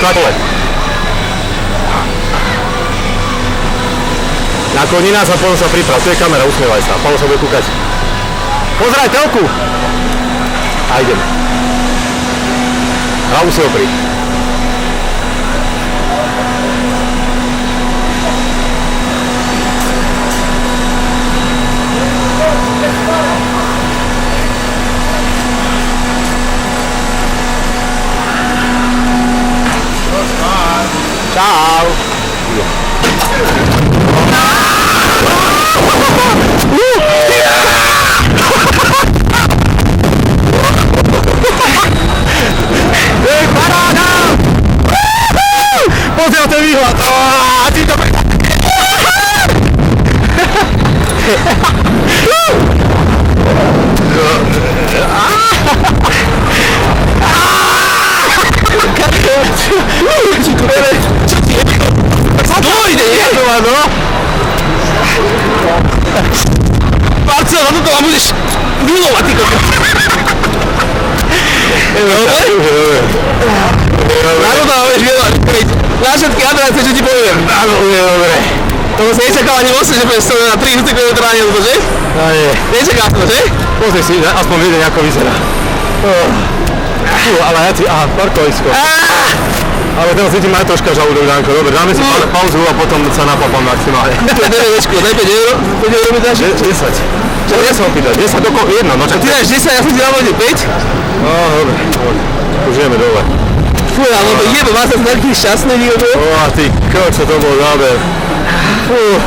takhle. Nakloni nás a potom sa priprav. Tu je kamera, usmievaj sa. Paolo sa bude kúkať. Pozeraj telku! A ideme. Hlavu si opri. Čau! Paráda! Pozri ten výhľad! Ty to... Dojde, nie? No. Marcel, na toto vám budeš milovať, ty kokos. Na toto vám budeš milovať. Na všetky adrese, čo ti poviem. Áno, dobre. To si nečakal ani vlastne, že budeš na 3 km ani to, že? No nie. Nečakal som to, že? Pozri si, aspoň vidieť, ako vyzerá. Ale ja ti... Aha, parkovisko. Ale teraz cítim aj troška žalúdok, Danko. Dobre, dáme si pauzu a potom sa napapám maximálne. To je 9 večku, daj 5 euro. 5 euro mi dáš? 10. Čo ja som opýtať? 10 doko jedno. No, ty dáš 10, ja som ti dal 5? No, dobre. Už ideme dole. Fú, ale to jebe, vás sa taký šťastný, nikto. Ó, ty koč, čo to bol záber. Fú.